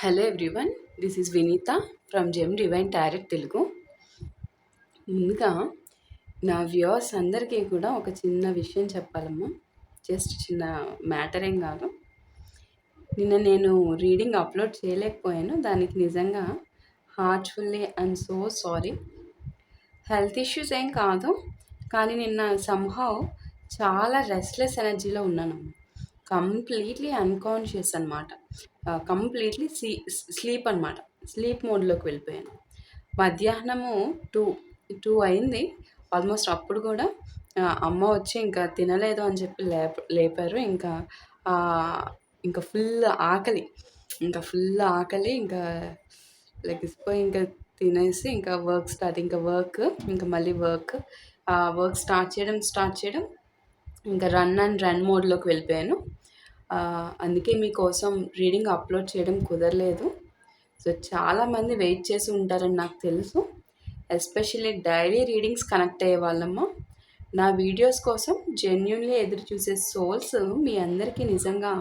Hello everyone, this is Vineetha from gem divine tarot Telugu. ముందుగా నా viewers అందరికీ కూడా ఒక చిన్న విషయం చెప్పాలమ్మా. జస్ట్ చిన్న మ్యాటర్ ఏం కాదు. నిన్న నేను రీడింగ్ అప్లోడ్ చేయలేకపోయాను. దానికి నిజంగా heartfully and so sorry. Health issues ఏం కాదు, కానీ నిన్న సమ్హౌ చాలా రెస్ట్లెస్ ఎనర్జీలో ఉన్నాను. కంప్లీట్లీ అన్కాన్షియస్ అనమాట. కంప్లీట్లీ స్లీప్ అనమాట. స్లీప్ మోడ్లోకి వెళ్ళిపోయాను. మధ్యాహ్నము టూ టూ అయింది ఆల్మోస్ట్. అప్పుడు కూడా అమ్మ వచ్చి ఇంకా తినలేదు అని చెప్పి లేపారు. ఆ, ఇంకా ఫుల్ ఆకలి ఇంకా లెగిసిపోయి ఇంకా తినేసి ఇంకా ఇంకా మళ్ళీ వర్క్ స్టార్ట్ చేయడం ఇంకా రన్ మోడ్లోకి వెళ్ళిపోయాను. అందుకే మీకోసం రీడింగ్ అప్లోడ్ చేయడం కుదరలేదు. సో చాలామంది వెయిట్ చేసి ఉంటారని నాకు తెలుసు. ఎస్పెషల్లీ డైలీ రీడింగ్స్ కనెక్ట్ అయ్యే వాళ్ళమ్మ. నా వీడియోస్ కోసం జెన్యున్లీ ఎదురు చూసే సోల్స్ మీ అందరికీ నిజంగా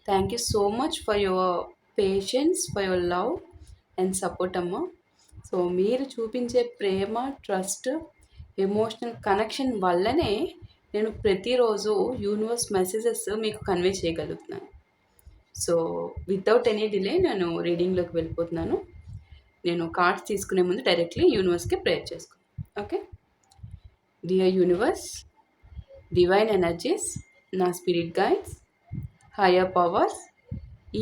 thank you so much for your patience, for your love and support అమ్మ. సో మీరు చూపించే ప్రేమ, ట్రస్ట్, ఎమోషనల్ కనెక్షన్ వల్లనే నేను ప్రతిరోజు యూనివర్స్ మెసేజెస్ మీకు కన్వే చేయగలుగుతున్నాను. సో వితౌట్ ఎనీ డిలే నేను రీడింగ్లోకి వెళ్ళిపోతున్నాను. నేను కార్డ్స్ తీసుకునే ముందు డైరెక్ట్లీ యూనివర్స్కి ప్రేయర్ చేసుకున్నాను. Okay. Dear universe, divine energies, నా స్పిరిట్ గైడ్స్, హయ్యర్ పవర్స్,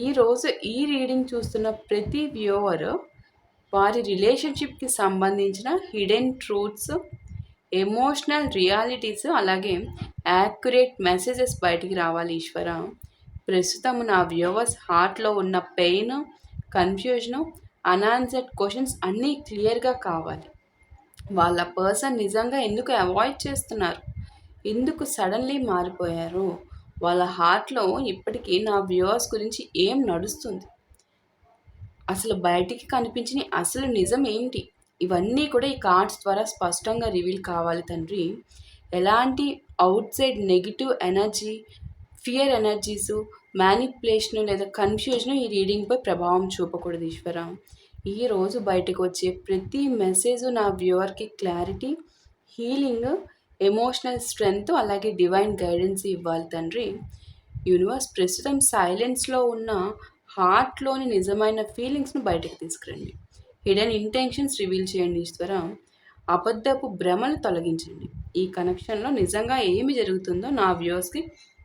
ఈరోజు ఈ రీడింగ్ చూస్తున్న ప్రతి వ్యూవర్ వారి రిలేషన్షిప్కి సంబంధించిన హిడెన్ ట్రూత్స్, ఎమోషనల్ రియాలిటీస్, అలాగే యాక్యురేట్ మెసేజెస్ బయటికి రావాలి ఈశ్వర. ప్రస్తుతం నా వ్యూవర్స్ హార్ట్లో ఉన్న పెయిన్, కన్ఫ్యూజను, అన్ఆన్సర్డ్ క్వశ్చన్స్ అన్నీ క్లియర్గా కావాలి. వాళ్ళ పర్సన్ నిజంగా ఎందుకు అవాయిడ్ చేస్తున్నారు, ఎందుకు సడన్లీ మారిపోయారు, వాళ్ళ హార్ట్లో ఇప్పటికీ నా వ్యూవర్స్ గురించి ఏం నడుస్తుంది, అసలు బయటికి కనిపించిన అసలు నిజం ఏంటి, ఇవన్నీ కూడా ఈ కార్డ్స్ ద్వారా స్పష్టంగా రివీల్ కావాలి తండ్రి. ఎలాంటి outside negative energy, fear energies, manipulation లేదా కన్ఫ్యూజను ఈ రీడింగ్పై ప్రభావం చూపకూడదు ఈశ్వర. ఈరోజు బయటకు వచ్చే ప్రతి మెసేజ్ నా వ్యూవర్కి క్లారిటీ, హీలింగ్, ఎమోషనల్ స్ట్రెంగ్త్, అలాగే డివైన్ గైడెన్స్ ఇవ్వాలి తండ్రి. యూనివర్స్ ప్రస్తుతం సైలెన్స్లో ఉన్న హార్ట్లోని నిజమైన ఫీలింగ్స్ను బయటకు తీసుకురండి. హిడెన్ ఇంటెన్షన్స్ రివీల్ చేయండి ఈశ్వర. అబద్ధపు భ్రమలు తొలగించండి. ఈ కనెక్షన్లో నిజంగా ఏమి జరుగుతుందో నా వ్యూవర్స్కి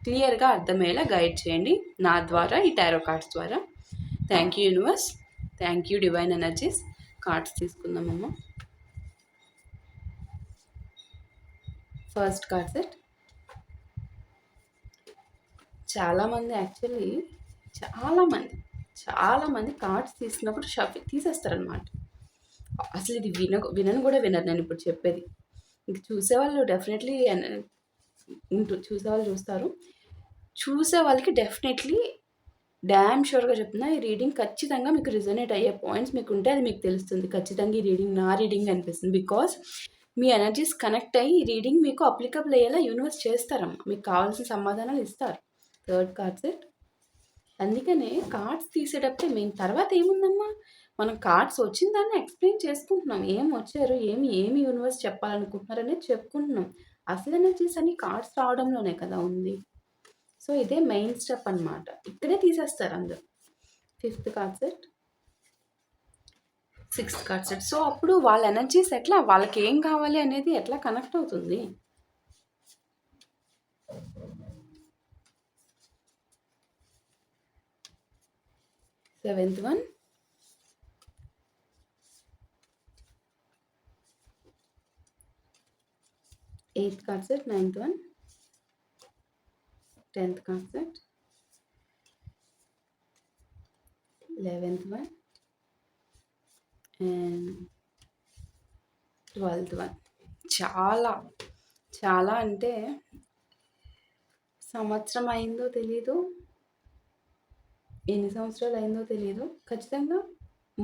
క్లియర్గా అర్థమయ్యేలా గైడ్ చేయండి నా ద్వారా, ఈ టారో కార్డ్స్ ద్వారా. Thank you universe, thank you divine energies. Cards తీసుకుందామమ్మా. First card set. చాలామంది కార్డ్స్ తీసినప్పుడు తీసేస్తారనమాట. అసలు ఇది వినను కూడా వినరు నేను ఇప్పుడు చెప్పేది. ఇంక చూసేవాళ్ళు డెఫినెట్లీ చూస్తారు. చూసే వాళ్ళకి డెఫినెట్లీ డ్యామ్ షూర్గా చెప్తున్నా, ఈ రీడింగ్ ఖచ్చితంగా మీకు రిజనేట్ అయ్యే పాయింట్స్ మీకు ఉంటే అది మీకు తెలుస్తుంది. ఖచ్చితంగా ఈ రీడింగ్ నా రీడింగ్ అనిపిస్తుంది. బికాస్ మీ ఎనర్జీస్ కనెక్ట్ అయ్యి ఈ రీడింగ్ మీకు అప్లికబుల్ అయ్యేలా యూనివర్స్ చేస్తారమ్మా. మీకు కావాల్సిన సమాధానాలు ఇస్తారు. Third card set. అందుకనే కార్డ్స్ తీసేటప్పుడే మేము తర్వాత ఏముందమ్మా, మనం కార్డ్స్ వచ్చిన దాన్ని ఎక్స్ప్లెయిన్ చేసుకుంటున్నాం. ఏం వచ్చారు, ఏమి యూనివర్స్ చెప్పాలనుకుంటున్నారు అనేది చెప్పుకుంటున్నాం. అసలు ఎనర్జీస్ అన్ని కార్డ్స్ రావడంలోనే కదా ఉంది. సో ఇదే మెయిన్ స్టెప్ అనమాట. ఇక్కడే తీసేస్తారు అందరు. Fifth card set, sixth card set. So అప్పుడు వాళ్ళ ఎనర్జీస్ ఎట్లా, వాళ్ళకి ఏం కావాలి అనేది ఎట్లా కనెక్ట్ అవుతుంది. Seventh one, eighth card set, ninth one, 10th card set, 11th one and 12th one. చాలా అంటే సంవత్సరం అయిందో తెలీదు, ఎన్ని సంవత్సరాలు అయిందో తెలియదు. ఖచ్చితంగా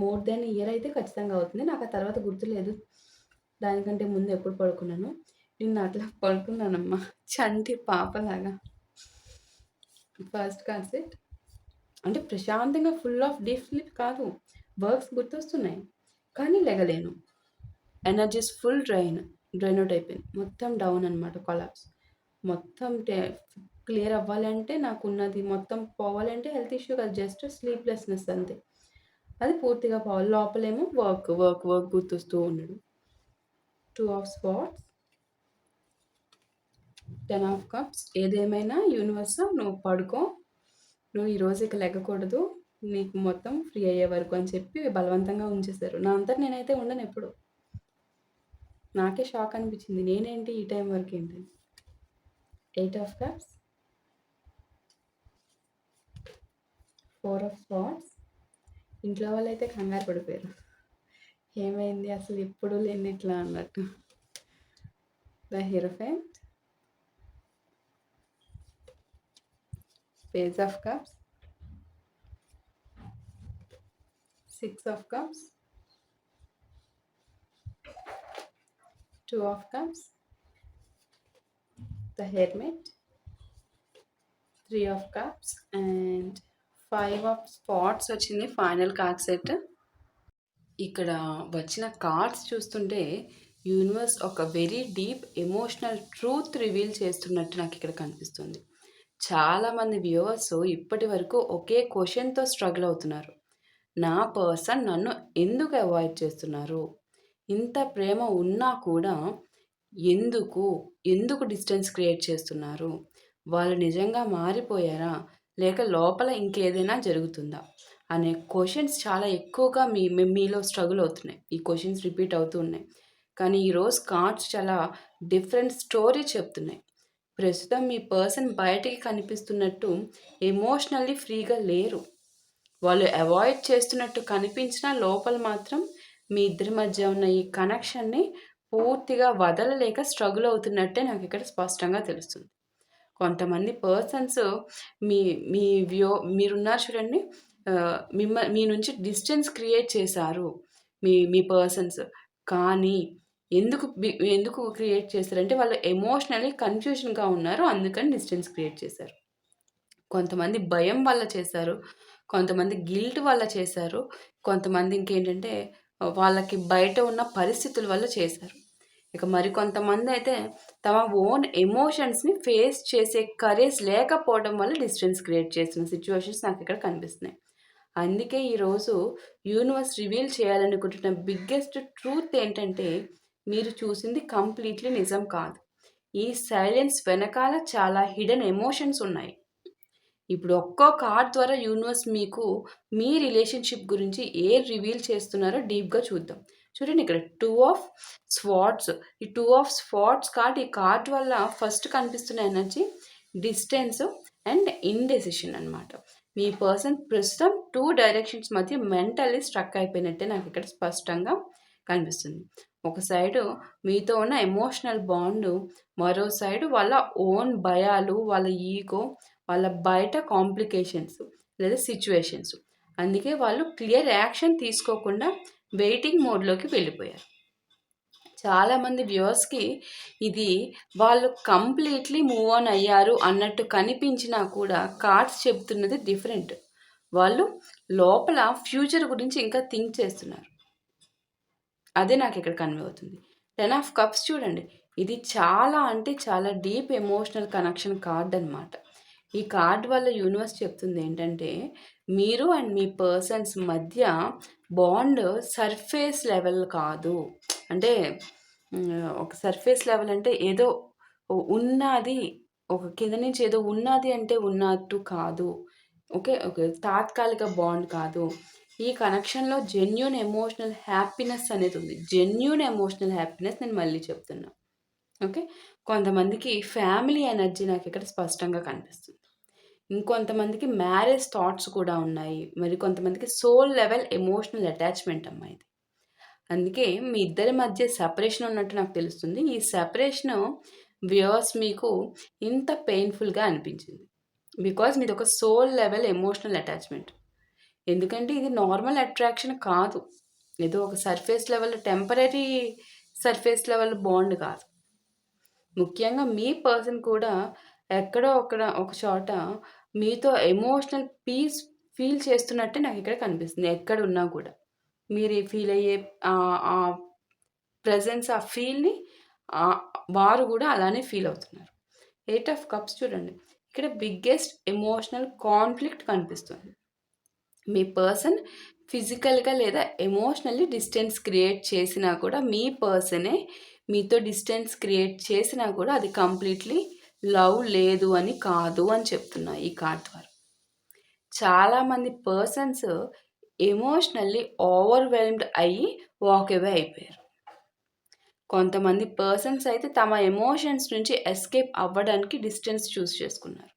మోర్ దెన్ ఇయర్ అయితే ఖచ్చితంగా అవుతుంది. నాకు ఆ తర్వాత గుర్తులేదు. దానికంటే ముందు ఎప్పుడు పడుకున్నాను. నిన్న అట్లా పడుకున్నానమ్మా, చంటి పాపలాగా. ఫస్ట్ కార్డ్ సెట్, అంటే ప్రశాంతంగా ఫుల్ ఆఫ్ డీప్ స్లీప్ కాదు. వర్క్స్ గుర్తొస్తున్నాయి. కానీ లెగలేను. ఎనర్జీస్ ఫుల్ డ్రైన్ ఔట్ అయిపోయింది. మొత్తం డౌన్ అనమాట. కొలాప్స్. మొత్తం క్లియర్ అవ్వాలంటే నాకున్నది మొత్తం పోవాలంటే హెల్త్ ఇష్యూ కాదు. జస్ట్ స్లీప్‌లెస్‌నెస్ అంతే. అది పూర్తిగా పోవాలి. లోపలేమో వర్క్ గుర్తొస్తూ ఉండడం. 2 ఆఫ్ స్పాట్స్, 10 ఆఫ్ కప్స్. ఏదేమైనా యూనివర్స్ నువ్వు పడుకో. నువ్వు ఈరోజు ఇక లెగకూడదు. నీకు మొత్తం ఫ్రీ అయ్యే వరకు అని చెప్పి బలవంతంగా ఉంచేశారు. నా అంతట నేనైతే ఉండనెప్పుడు. నాకే షాక్ అనిపించింది. నేనేంటి ఈ టైం వరకేంటి? 8 ఆఫ్ కప్స్, 4 ఆఫ్ స్పాట్స్. ఇంట్లో వాళ్ళైతే కంగారు పడిపోయారు. ఏమైంది అసలు ఎప్పుడూ లేనిది ఇట్లా అన్నట్టు. The hierophant, page of cups, 6 of cups, 2 of cups, the hermit, 3 of cups and 5 of spots వచ్చింది ఫైనల్ కార్డ్ సెట్. ఇక్కడ వచ్చిన కార్డ్స్ చూస్తుంటే యూనివర్స్ ఒక very deep emotional truth reveal చేస్తున్నట్టు నాకు ఇక్కడ కనిపిస్తుంది. చాలామంది వ్యూవర్స్ ఇప్పటి వరకు ఒకే క్వశ్చన్తో స్ట్రగుల్ అవుతున్నారు. నా పర్సన్ నన్ను ఎందుకు అవాయిడ్ చేస్తున్నారు? ఇంత ప్రేమ ఉన్నా కూడా ఎందుకు ఎందుకు డిస్టెన్స్ క్రియేట్ చేస్తున్నారు? వాళ్ళు నిజంగా మారిపోయారా? లేక లోపల ఇంకేదైనా జరుగుతుందా? అనే క్వశ్చన్స్ చాలా ఎక్కువగా మీలో స్ట్రగుల్ అవుతున్నాయి. ఈ క్వశ్చన్స్ రిపీట్ అవుతూ ఉన్నాయి. కానీ ఈరోజు కార్డ్స్ చాలా డిఫరెంట్ స్టోరీ చెప్తున్నాయి. ప్రస్తుతం మీ పర్సన్ బయటికి కనిపిస్తున్నట్టు ఎమోషనల్లీ ఫ్రీగా లేరు. వాళ్ళు అవాయిడ్ చేస్తున్నట్టు కనిపించినా లోపల మాత్రం మీ ఇద్దరి మధ్య ఉన్న ఈ కనెక్షన్ని పూర్తిగా వదలలేక స్ట్రగుల్ అవుతున్నట్టే నాకు ఇక్కడ స్పష్టంగా తెలుస్తుంది. కొంతమంది పర్సన్స్ మీ మీ మీరున్నారు చూడండి, మీ నుంచి డిస్టెన్స్ క్రియేట్ చేశారు మీ మీ పర్సన్స్. కానీ ఎందుకు క్రియేట్ చేశారంటే వాళ్ళు ఎమోషనల్లీ కన్ఫ్యూషన్గా ఉన్నారు, అందుకని డిస్టెన్స్ క్రియేట్ చేశారు. కొంతమంది భయం వల్ల చేశారు, కొంతమంది గిల్ట్ వల్ల చేశారు, కొంతమంది ఇంకేంటంటే వాళ్ళకి బయట ఉన్న పరిస్థితుల వల్ల చేశారు. ఇక మరికొంతమంది అయితే తమ ఓన్ ఎమోషన్స్ని ఫేస్ చేసే కరేజ్ లేకపోవడం వల్ల డిస్టెన్స్ క్రియేట్ చేసిన సిచ్యువేషన్స్ నాకు ఇక్కడ కనిపిస్తున్నాయి. అందుకే ఈరోజు యూనివర్స్ రివీల్ చేయాలనుకుంటున్న బిగ్గెస్ట్ ట్రూత్ ఏంటంటే మీరు చూసింది కంప్లీట్లీ నిజం కాదు. ఈ సైలెన్స్ వెనకాల చాలా హిడెన్ ఎమోషన్స్ ఉన్నాయి. ఇప్పుడు ఒక్కో కార్డ్ ద్వారా యూనివర్స్ మీకు మీ రిలేషన్షిప్ గురించి రివీల్ చేస్తున్నారో డీప్గా చూద్దాం. చూడండి ఇక్కడ 2 ఆఫ్ స్వాట్స్. ఈ 2 ఆఫ్ స్వాట్స్ కార్డ్, ఈ కార్డ్ వల్ల ఫస్ట్ కనిపిస్తున్న ఎనర్జీ డిస్టెన్స్ అండ్ ఇండెసిషన్ అనమాట. మీ పర్సన్ ప్రస్తుతం 2 డైరెక్షన్స్ మధ్య మెంటల్లీ స్ట్రక్ అయిపోయినట్టే నాకు ఇక్కడ స్పష్టంగా కనిపిస్తుంది. ఒక సైడు మీతో ఉన్న ఎమోషనల్ బాండు, మరో సైడు వాళ్ళ ఓన్ భయాలు, వాళ్ళ ఈగో, వాళ్ళ బయట కాంప్లికేషన్స్ లేదా సిచ్యువేషన్స్. అందుకే వాళ్ళు క్లియర్ యాక్షన్ తీసుకోకుండా వెయిటింగ్ మోడ్లోకి వెళ్ళిపోయారు. చాలామంది వ్యూవర్స్కి ఇది వాళ్ళు కంప్లీట్లీ మూవ్ ఆన్ అయ్యారు అన్నట్టు కనిపించినా కూడా కార్డ్స్ చెప్తున్నది డిఫరెంట్. వాళ్ళు లోపల ఫ్యూచర్ గురించి ఇంకా థింక్ చేస్తున్నారు. అదే నాకు ఇక్కడ కన్వే అవుతుంది. 10 ఆఫ్ కప్స్ చూడండి, ఇది చాలా అంటే చాలా డీప్ ఎమోషనల్ కనెక్షన్ కార్డ్ అనమాట. ఈ కార్డ్ వల్ల యూనివర్స్ చెప్తుంది ఏంటంటే మీరు అండ్ మీ పర్సన్స్ మధ్య బాండ్ సర్ఫేస్ లెవెల్ కాదు. అంటే ఒక సర్ఫేస్ లెవెల్ అంటే ఏదో ఉన్నది, ఒక కింద నుంచి ఏదో ఉన్నది అంటే ఉన్నట్టు కాదు. ఓకే, తాత్కాలిక బాండ్ కాదు. ఈ కనెక్షన్లో జెన్యూన్ ఎమోషనల్ హ్యాపీనెస్ అనేది ఉంది. జెన్యూన్ ఎమోషనల్ హ్యాపీనెస్ నేను మళ్ళీ చెప్తున్నా. ఓకే, కొంతమందికి ఫ్యామిలీ ఎనర్జీ నాకు ఇక్కడ స్పష్టంగా కనిపిస్తుంది. ఇంకొంతమందికి మ్యారేజ్ థాట్స్ కూడా ఉన్నాయి. మరి కొంతమందికి సోల్ లెవెల్ ఎమోషనల్ అటాచ్మెంట్ అమ్మాయిది. అందుకే మీ ఇద్దరి మధ్య సెపరేషన్ ఉన్నట్టు నాకు తెలుస్తుంది. ఈ సెపరేషన్ వ్యూవర్స్ మీకు ఇంత పెయిన్ఫుల్గా అనిపించింది బికాజ్ మీది ఒక సోల్ లెవెల్ ఎమోషనల్ అటాచ్మెంట్. ఎందుకంటే ఇది నార్మల్ అట్రాక్షన్ కాదు, ఏదో ఒక surface level temporary surface level bond కాదు. ముఖ్యంగా మీ పర్సన్ కూడా ఎక్కడో ఒక చోట మీతో ఎమోషనల్ పీస్ ఫీల్ చేస్తున్నట్టే నాకు ఇక్కడ కనిపిస్తుంది ఎక్కడున్నా కూడా. మీరు ఫీల్ అయ్యే ఆ ప్రెజెన్స్, ఆ ఫీల్‌ని ఆహ్, వారు గూడా అలానే ఫీల్ అవుతున్నారు. 8 ఆఫ్ కప్స్ చూడండి. ఇక్కడ బిగ్గెస్ట్ ఎమోషనల్ కాన్‌ఫ్లిక్ట్ కనిపిస్తుంది. మీ పర్సన్ ఫిజికల్‌గా లేదా ఎమోషనల్లీ డిస్టెన్స్ క్రియేట్ చేసినా కూడా, మీ పర్సనే మీతో డిస్టెన్స్ క్రియేట్ చేసినా కూడా అది కంప్లీట్‌లీ లవ్ లేదు అని కాదు అని చెప్తున్నా ఈ కార్డ్ ద్వారా. చాలామంది పర్సన్స్ ఎమోషనల్లీ ఓవర్‌వెల్మ్డ్ అయ్యి వాక్ అవే అయిపోయారు. కొంతమంది పర్సన్స్ అయితే తమ ఎమోషన్స్ నుంచి ఎస్కేప్ అవ్వడానికి డిస్టెన్స్ చూస్ చేసుకున్నారు.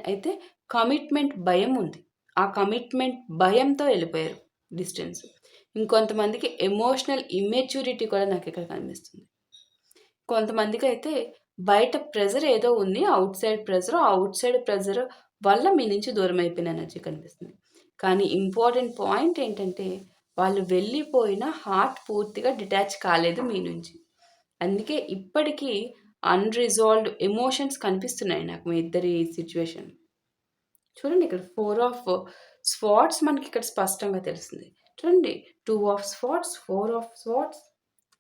అయితే కమిట్మెంట్ భయం ఉంది. ఆ కమిట్మెంట్ భయంతో వెళ్ళిపోయారు డిస్టెన్స్. ఇంకొంతమందికి ఎమోషనల్ ఇమ్మెచ్యూరిటీ కూడా నాకు ఇక్కడ కనిపిస్తుంది. కొంతమందికైతే బయట ప్రెజర్ ఏదో ఉంది. అవుట్ సైడ్ ప్రెజర్ వల్ల మీ నుంచి దూరం అయిపోయిన ఎనర్జీ కనిపిస్తుంది. కానీ ఇంపార్టెంట్ పాయింట్ ఏంటంటే, వాళ్ళు వెళ్ళిపోయిన హార్ట్ పూర్తిగా డిటాచ్ కాలేదు మీ నుంచి. అందుకే ఇప్పటికీ అన్‌రిజాల్వ్డ్ ఎమోషన్స్ కనిపిస్తున్నాయి నాకు మీ ఇద్దరి సిట్యుయేషన్. చూడండి ఇక్కడ 4 ఆఫ్ స్వార్డ్స్ మనకిక్కడ స్పష్టంగా తెలుస్తుంది. చూడండి 2 of swords, 4 of swords,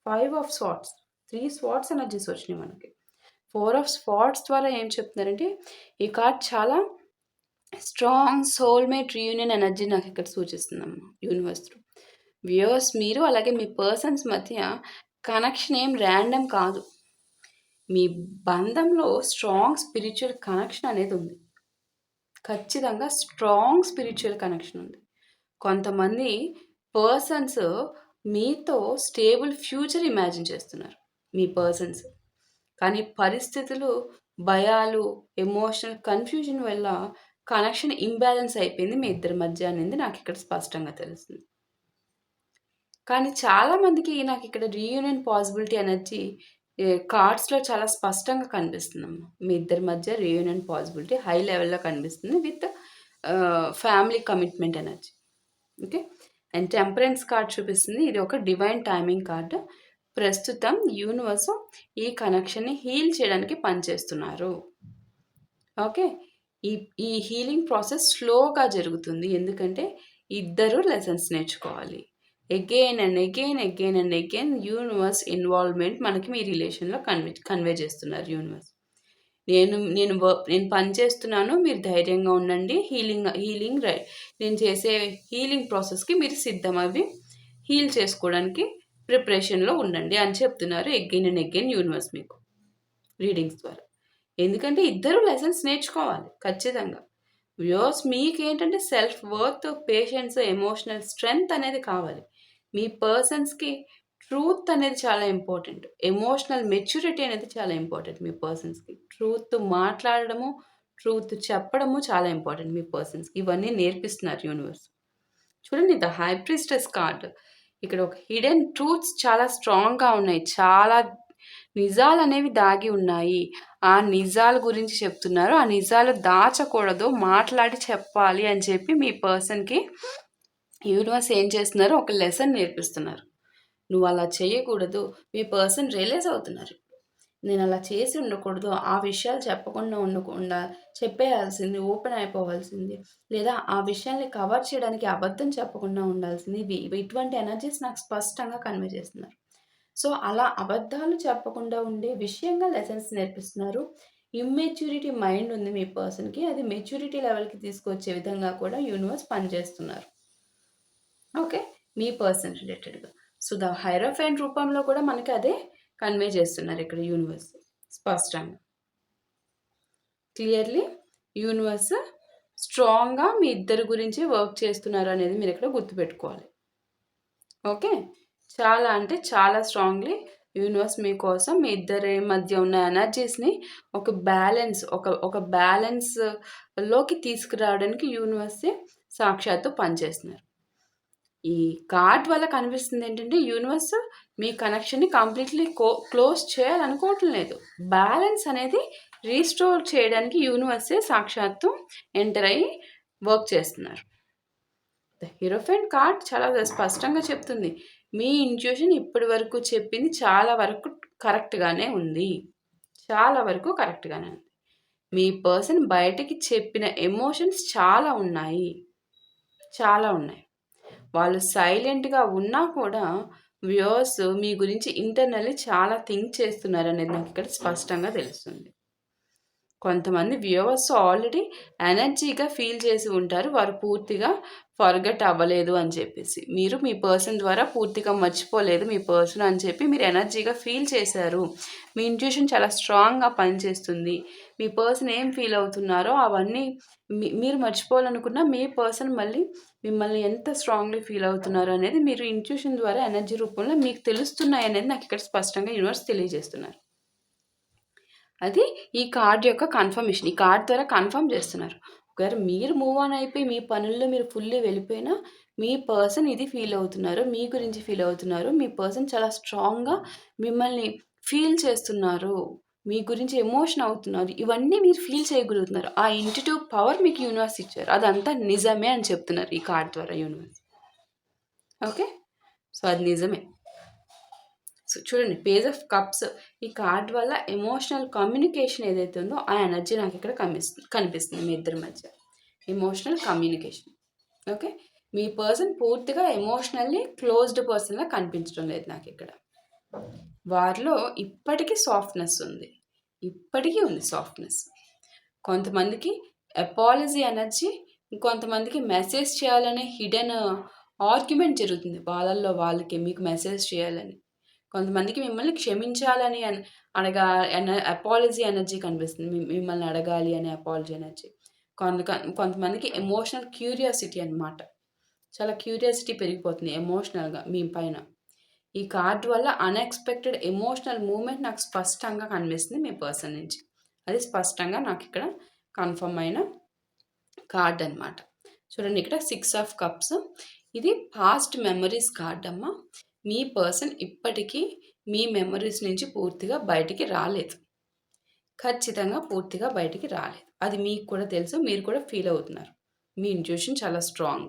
5 of swords, 3 swords energies వచ్చినాయి మనకి. 4 ఆఫ్ స్వార్డ్స్ ద్వారా ఏం చెప్తున్నారంటే, ఈ కార్డ్ చాలా స్ట్రాంగ్ సోల్‌మేట్ రీయూనియన్ ఎనర్జీ నాకు ఇక్కడ సూచిస్తుందమ్మా యూనివర్స్ త్రూ. వ్యూవర్స్, మీరు అలాగే మీ పర్సన్స్ మధ్య కనెక్షన్ ఏం ర్యాండమ్ కాదు. మీ బంధంలో స్ట్రాంగ్ స్పిరిచువల్ కనెక్షన్ అనేది ఉంది. ఖచ్చితంగా స్ట్రాంగ్ స్పిరిచువల్ కనెక్షన్ ఉంది. కొంతమంది పర్సన్స్ మీతో స్టేబుల్ ఫ్యూచర్ ఇమాజిన్ చేస్తున్నారు మీ పర్సన్స్. కానీ పరిస్థితులు, భయాలు, ఎమోషనల్ కన్‌ఫ్యూజన్ వల్ల కనెక్షన్ ఇంబాలెన్స్ అయిపోయింది మీ ఇద్దరి మధ్య అనేది నాకు ఇక్కడ స్పష్టంగా తెలుస్తుంది. కానీ చాలామందికి నాకు ఇక్కడ రీయూనియన్ పాసిబిలిటీ ఎనర్జీ కార్డ్స్‌లో చాలా స్పష్టంగా కనిపిస్తుందమ్మా. మీ ఇద్దరి మధ్య రీయూనియన్ పాసిబిలిటీ హై లెవెల్‌లో కనిపిస్తుంది with family commitment energy. Okay. And temperance card చూపిస్తుంది. ఇది ఒక డివైన్ టైమింగ్ కార్డ్. ప్రస్తుతం యూనివర్స్ ఈ కనెక్షన్‌ని హీల్ చేయడానికి పనిచేస్తున్నారు. ఓకే. ఈ హీలింగ్ ప్రాసెస్ స్లోగా జరుగుతుంది. ఎందుకంటే ఇద్దరు లెసన్స్ నేర్చుకోవాలి. Again and again universe involvement మనకి మీ రిలేషన్‌లో కన్వే చేస్తున్నారు యూనివర్స్. నేను పని చేస్తున్నాను. మీరు ధైర్యంగా ఉండండి. నేను చేసే హీలింగ్ ప్రాసెస్‌కి మీరు సిద్ధమవి హీల్ చేసుకోవడానికి ప్రిపరేషన్‌లో ఉండండి అని చెప్తున్నారు అగైన్ అండ్ అగైన్ యూనివర్స్ మీకు రీడింగ్స్ ద్వారా. ఎందుకంటే ఇద్దరు లెసన్స్ నేర్చుకోవాలి ఖచ్చితంగా. వ్యూవర్స్, మీకేంటంటే self worth, patience, emotional strength అనేది కావాలి. మీ పర్సన్స్‌కి ట్రూత్ అనేది చాలా ఇంపార్టెంట్. ఎమోషనల్ మెచ్యూరిటీ అనేది చాలా ఇంపార్టెంట్ మీ పర్సన్స్‌కి. ట్రూత్ మాట్లాడడము, ట్రూత్ చెప్పడము చాలా ఇంపార్టెంట్ మీ పర్సన్స్‌కి. ఇవన్నీ నేర్పిస్తున్నారు యూనివర్స్. చూడండి ద హై ప్రీస్టెస్ కార్డ్. ఇక్కడ ఒక హిడెన్ ట్రూత్స్ చాలా స్ట్రాంగ్‌గా ఉన్నాయి. చాలా నిజాలనేవి దాగి ఉన్నాయి. ఆ నిజాల గురించి చెప్తున్నారు. ఆ నిజాలు దాచకూడదు, మాట్లాడి చెప్పాలి అని చెప్పి మీ పర్సన్‌కి యూనివర్స్ ఏం చేస్తున్నారు, ఒక లెసన్ నేర్పిస్తున్నారు. నువ్వు అలా చేయకూడదు. మీ పర్సన్ రియలైజ్ అవుతున్నారు. నేను అలా చేసి ఉండకూడదు. ఆ విషయాలు చెప్పకుండా చెప్పేయాల్సింది, ఓపెన్ అయిపోవాల్సింది. లేదా ఆ విషయాల్ని కవర్ చేయడానికి అబద్ధం చెప్పకుండా ఉండాల్సింది. ఇటువంటి ఎనర్జీస్ నాకు స్పష్టంగా కన్వే చేస్తున్నారు. సో, అలా అబద్ధాలు చెప్పకుండా ఉండే విషయంగా లెసన్స్ నేర్పిస్తున్నారు. ఇమ్మెచ్యూరిటీ మైండ్ ఉంది మీ పర్సన్‌కి. అది మెచ్యూరిటీ లెవెల్‌కి తీసుకొచ్చే విధంగా కూడా యూనివర్స్ పనిచేస్తున్నారు. ఓకే. మీ పర్సన్ రిలేటెడ్‌గా. సో, ద హైరోఫాంట్ రూపంలో కూడా మనకి అదే కన్వే చేస్తున్నారు ఇక్కడ యూనివర్స్ స్పష్టంగా. క్లియర్‌లీ యూనివర్స్ స్ట్రాంగ్‌గా మీ ఇద్దరి గురించి వర్క్ చేస్తున్నారు అనేది మీరు ఇక్కడ గుర్తుపెట్టుకోవాలి. ఓకే. చాలా అంటే చాలా స్ట్రాంగ్‌లీ యూనివర్స్ మీకోసం మీ ఇద్దరి మధ్య ఉన్న ఎనర్జీస్‌ని ఒక బ్యాలెన్స్‌లోకి తీసుకురావడానికి యూనివర్సే సాక్షాత్తు పనిచేస్తున్నారు. ఈ కార్డ్ వల్ల కనిపిస్తుంది ఏంటంటే, యూనివర్స్ మీ కనెక్షన్‌ని కంప్లీట్‌లీ క్లోజ్ చేయాలనుకోవటం లేదు. బ్యాలెన్స్ అనేది రీస్టోర్ చేయడానికి యూనివర్సే సాక్షాత్తు ఎంటర్ అయ్యి వర్క్ చేస్తున్నారు. ద హీరోఫెంట్ కార్డ్ చాలా స్పష్టంగా చెప్తుంది. మీ ఇంట్యూషన్ ఇప్పటి వరకు చెప్పింది చాలా వరకు కరెక్ట్‌గానే ఉంది. చాలా వరకు కరెక్ట్‌గానే ఉంది. మీ పర్సన్ బయటకి చెప్పిన ఎమోషన్స్ చాలా ఉన్నాయి. చాలా ఉన్నాయి. వాళ్ళు సైలెంట్‌గా ఉన్నా కూడా వ్యూవర్స్ మీ గురించి ఇంటర్నల్లీ చాలా థింక్ చేస్తున్నారనేది నాకిక్కడ స్పష్టంగా తెలుస్తుంది. కొంతమంది వ్యూవర్స్ ఆల్రెడీ ఎనర్జీగా ఫీల్ చేసి ఉంటారు. వారు పూర్తిగా ఫర్గెట్ అవ్వలేదు అని చెప్పేసి. మీరు మీ పర్సన్ ద్వారా పూర్తిగా మర్చిపోలేదు మీ పర్సన్ అని చెప్పి మీరు ఎనర్జీగా ఫీల్ చేశారు. మీ ఇంట్యూషన్ చాలా స్ట్రాంగ్‌గా పనిచేస్తుంది. మీ పర్సన్ ఏం ఫీల్ అవుతున్నారో అవన్నీ మీరు మర్చిపోవాలనుకున్న మీ పర్సన్ మళ్ళీ మిమ్మల్ని ఎంత స్ట్రాంగ్‌లీ ఫీల్ అవుతున్నారు అనేది మీరు ఇంట్యూషన్ ద్వారా ఎనర్జీ రూపంలో మీకు తెలుస్తున్నాయనేది నాకిక్కడ స్పష్టంగా యూనివర్స్ తెలియజేస్తున్నారు. అది ఈ కార్డ్ యొక్క కన్ఫర్మేషన్. ఈ కార్డ్ ద్వారా కన్ఫర్మ్ చేస్తున్నారు. ఒకవేళ మీరు మూవ్ ఆన్ అయిపోయి మీ పనుల్లో మీరు ఫుల్లీ వెళ్ళిపోయినా, మీ పర్సన్ ఇది ఫీల్ అవుతున్నారు. మీ గురించి ఫీల్ అవుతున్నారు. మీ పర్సన్ చాలా స్ట్రాంగ్‌గా మిమ్మల్ని ఫీల్ చేస్తున్నారు. మీ గురించి ఎమోషన్ అవుతున్నారు. ఇవన్నీ మీరు ఫీల్ చేయగలుగుతున్నారు. ఆ ఇంట్యూటివ్ పవర్ మీకు యూనివర్స్ ఇచ్చారు. అదంతా నిజమే అని చెప్తున్నారు ఈ కార్డ్ ద్వారా యూనివర్స్. ఓకే. సో, అది నిజమే. సో చూడండి, పేజ్ ఆఫ్ కప్స్ ఈ కార్డ్ వల్ల ఎమోషనల్ కమ్యూనికేషన్ ఏదైతే ఉందో ఆ ఎనర్జీ నాకు ఇక్కడ కనిపిస్తుంది మీ ఇద్దరి మధ్య. Emotional communication. ఓకే. మీ పర్సన్ పూర్తిగా ఎమోషనల్లీ క్లోజ్డ్ పర్సన్లా కనిపించడం లేదు నాకు ఇక్కడ. వారిలో ఇప్పటికీ సాఫ్ట్నెస్ ఉంది. ఇప్పటికీ ఉంది సాఫ్ట్నెస్. కొంతమందికి అపాలజీ ఎనర్జీ, ఇంకొంతమందికి మెసేజ్ చేయాలనే హిడెన్ ఆర్గ్యుమెంట్ జరుగుతుంది వాళ్ళల్లో వాళ్ళకి, మీకు మెసేజ్ చేయాలని. కొంతమందికి మిమ్మల్ని క్షమించాలని అపాలజీ ఎనర్జీ కనిపిస్తుంది. మిమ్మల్ని అడగాలి అనే అపాలజీ ఎనర్జీ. కొంతమందికి ఎమోషనల్ క్యూరియాసిటీ అనమాట. చాలా క్యూరియాసిటీ పెరిగిపోతుంది ఎమోషనల్‌గా మీ పైన. ఈ కార్డ్ వల్ల అన్‌ఎక్స్‌పెక్టెడ్ ఎమోషనల్ మూవ్‌మెంట్ నాకు స్పష్టంగా కనిపిస్తుంది మీ పర్సన్ నుంచి. అది స్పష్టంగా నాకు ఇక్కడ కన్ఫర్మ్ అయిన కార్డ్ అనమాట. చూడండి, ఇక్కడ 6 ఆఫ్ కప్స్. ఇది పాస్ట్ మెమరీస్ కార్డ్ అమ్మ. మీ పర్సన్ ఇప్పటికీ మీ మెమరీస్ నుంచి పూర్తిగా బయటికి రాలేదు. ఖచ్చితంగా పూర్తిగా బయటికి రాలేదు. అది మీకు కూడా తెలుసు. మీరు కూడా ఫీల్ అవుతున్నారు. మీ ఇంట్యూషన్ చాలా స్ట్రాంగ్.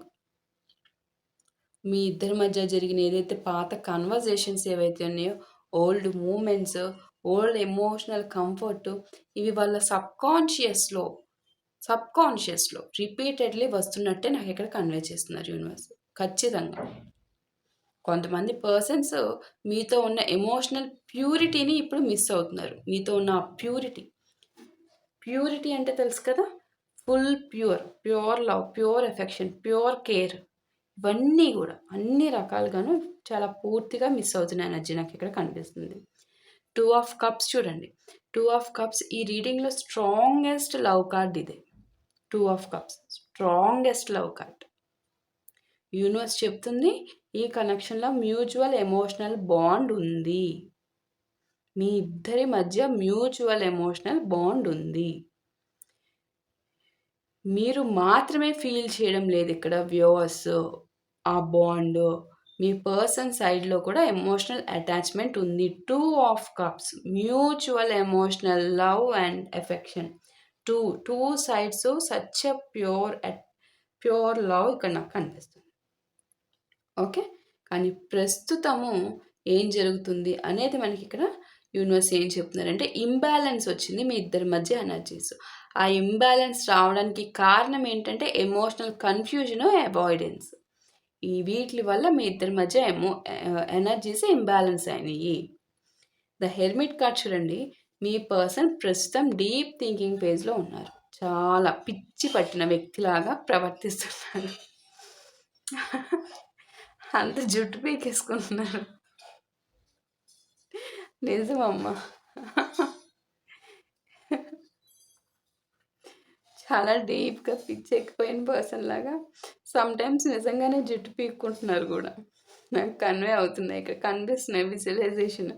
మీ ఇద్దరి మధ్య జరిగిన ఏదైతే పాత కన్వర్జేషన్స్ ఏవైతే ఉన్నాయో, old moments, old emotional comfort, ఇవి వాళ్ళ సబ్కాన్షియస్లో రిపీటెడ్లీ వస్తున్నట్టే నాకు ఇక్కడ కన్వే చేస్తున్నారు యూనివర్స్. ఖచ్చితంగా కొంతమంది పర్సన్స్ మీతో ఉన్న ఎమోషనల్ ప్యూరిటీని ఇప్పుడు మిస్ అవుతున్నారు. మీతో ఉన్న ప్యూరిటీ అంటే తెలుసు కదా, full pure love, pure affection, pure care, ఇవన్నీ కూడా అన్ని రకాలుగాను చాలా పూర్తిగా మిస్ అవుతున్న ఎనర్జీ నాకు ఇక్కడ కనిపిస్తుంది. 2 ఆఫ్ కప్స్ చూడండి. 2 ఆఫ్ కప్స్ ఈ రీడింగ్లో స్ట్రాంగెస్ట్ లవ్ కార్డ్ ఇదే. 2 of cups strongest love card. Universe చెప్తుంది ఈ కనెక్షన్లో మ్యూచువల్ ఎమోషనల్ బాండ్ ఉంది. మీ ఇద్దరి మధ్య మ్యూచువల్ ఎమోషనల్ బాండ్ ఉంది. మీరు మాత్రమే ఫీల్ చేయడం లేదు ఇక్కడ వ్యూవర్స్ ఆ బాండ్. మీ పర్సన్ సైడ్లో కూడా ఎమోషనల్ అటాచ్మెంట్ ఉంది. 2 of cups mutual emotional love and affection. Two sides such a pure love ఇక్కడ నాకు కనిపిస్తుంది. ఓకే. కానీ ప్రస్తుతము ఏం జరుగుతుంది అనేది మనకి ఇక్కడ యూనివర్స్ ఏం చెప్తున్నారంటే, ఇంబ్యాలెన్స్ వచ్చింది మీ ఇద్దరి మధ్య ఎనర్జీస్. ఆ ఇంబ్యాలెన్స్ రావడానికి కారణం ఏంటంటే ఎమోషనల్ కన్ఫ్యూజన్, అవాయిడెన్స్. ఈ వీటి వల్ల మీ ఇద్దరి మధ్య ఎనర్జీస్ ఇంబ్యాలెన్స్ అయినాయి. ద హెర్మిట్ కార్డ్ చూడండి. మీ పర్సన్ ప్రస్తుతం డీప్ థింకింగ్ ఫేజ్లో ఉన్నారు. చాలా పిచ్చి పట్టిన వ్యక్తిలాగా ప్రవర్తిస్తున్నారు. అంత జుట్టు పీకేసుకుంటున్నారు. నిజమమ్మా. చాలా డీప్గా పిచ్చెక్కిపోయిన పర్సన్ లాగా సమ్టైమ్స్ నిజంగానే జుట్టు పీక్కుంటున్నారు కూడా. నాకు కన్వే అవుతున్నాయి, ఇక్కడ కనిపిస్తున్నాయి విజువలైజేషన్.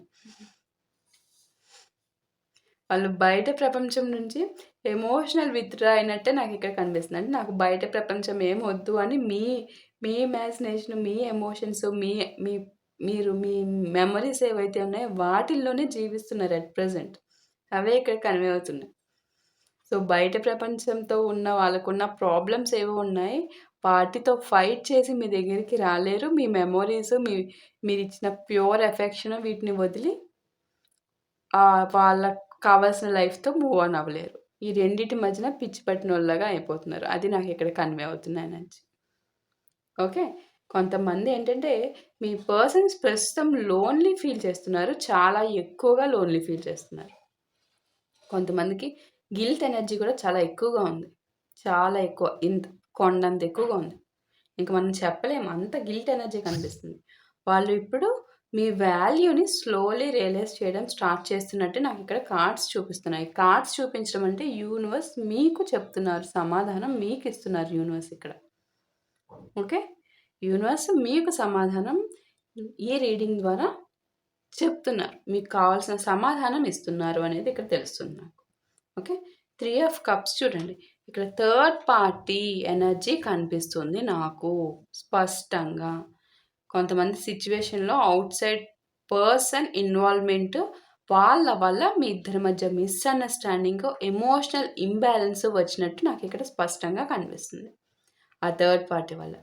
వాళ్ళు బయట ప్రపంచం నుంచి ఎమోషనల్ విత్డ్రా అయినట్టే నాకు ఇక్కడ కనిపిస్తుంది. అంటే నాకు బయట ప్రపంచం ఏం వద్దు అని మీ ఇమాజినేషన్, మీ ఎమోషన్స్, మీరు మీ మెమరీస్ ఏవైతే ఉన్నాయో వాటిల్లోనే జీవిస్తున్నారు అట్ ప్రజెంట్. అవే ఇక్కడ కన్వే అవుతున్నాయి. సో బయట ప్రపంచంతో ఉన్న వాళ్ళకున్న ప్రాబ్లమ్స్ ఏవో ఉన్నాయి, వాటితో ఫైట్ చేసి మీ దగ్గరికి రాలేరు. మీ మెమోరీస్, మీరు ఇచ్చిన ప్యూర్ ఎఫెక్షన్ వీటిని వదిలి వాళ్ళకి కావాల్సిన లైఫ్తో మూవ్ ఆన్ అవ్వలేరు. ఈ రెండిటి మధ్యన పిచ్చి పట్టినోళ్ళలాగా అయిపోతున్నారు. అది నాకు ఇక్కడ కన్వే అవుతుంది ఎనర్జీ. ఓకే. కొంతమంది ఏంటంటే మీ పర్సన్స్ ప్రస్తుతం లోన్లీ ఫీల్ చేస్తున్నారు. చాలా ఎక్కువగా లోన్లీ ఫీల్ చేస్తున్నారు. కొంతమందికి గిల్ట్ ఎనర్జీ కూడా చాలా ఎక్కువగా ఉంది. చాలా ఎక్కువ. కొండంత ఎక్కువగా ఉంది. ఇంక మనం చెప్పలేము. అంత గిల్ట్ ఎనర్జీ కనిపిస్తుంది. వాళ్ళు ఇప్పుడు మీ వాల్యూని స్లోలీ రియలైజ్ చేయడం స్టార్ట్ చేస్తున్నట్టు నాకు ఇక్కడ కార్డ్స్ చూపిస్తున్నాయి. కార్డ్స్ చూపించడం అంటే యూనివర్స్ మీకు చెప్తున్నారు. సమాధానం మీకు ఇస్తున్నారు యూనివర్స్ ఇక్కడ. ఓకే. యూనివర్స్ మీకు సమాధానం ఈ రీడింగ్ ద్వారా చెప్తున్నారు. మీకు కావాల్సిన సమాధానం ఇస్తున్నారు అనేది ఇక్కడ తెలుస్తుంది నాకు. ఓకే. 3 ఆఫ్ కప్స్ చూడండి. ఇక్కడ థర్డ్ పార్టీ ఎనర్జీ కనిపిస్తుంది నాకు స్పష్టంగా. కొంతమంది సిచ్యువేషన్‌లో ఔట్ సైడ్ పర్సన్ ఇన్వాల్వ్‌మెంట్ వాళ్ళ వల్ల మీ ఇద్దరి మధ్య మిస్‌అండర్‌స్టాండింగ్, ఎమోషనల్ ఇంబాలెన్స్ వచ్చినట్టు నాకు ఇక్కడ స్పష్టంగా కనిపిస్తుంది. ఆ థర్డ్ పార్టీ వల్ల.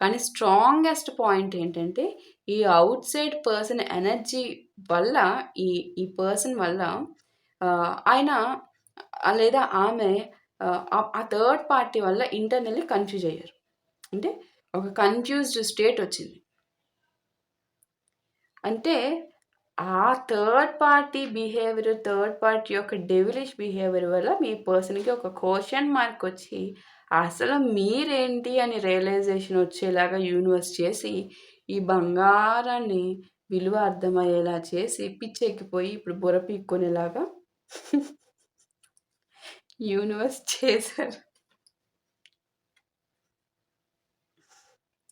కానీ స్ట్రాంగెస్ట్ పాయింట్ ఏంటంటే ఈ ఔట్ సైడ్ పర్సన్ ఎనర్జీ వల్ల ఈ పర్సన్ వల్ల ఆయన లేదా ఆమె ఆ థర్డ్ పార్టీ వల్ల ఇంటర్నల్లీ కన్‌ఫ్యూజ్ అయ్యారు. అంటే ఒక కన్‌ఫ్యూజ్డ్ స్టేట్ వచ్చింది. అంటే ఆ third party behaviour, third party యొక్క డెవిలిష్ బిహేవియర్ వల్ల మీ పర్సన్‌కి ఒక క్వెషన్ మార్క్ వచ్చి అసలు మీరేంటి అని రియలైజేషన్ వచ్చేలాగా యూనివర్స్ చేసి ఈ బంగారాన్ని విలువ అర్థమయ్యేలా చేసి పిచ్చెక్కిపోయి ఇప్పుడు బుర్ర పీక్కొనేలాగా యూనివర్స్ చేశారు.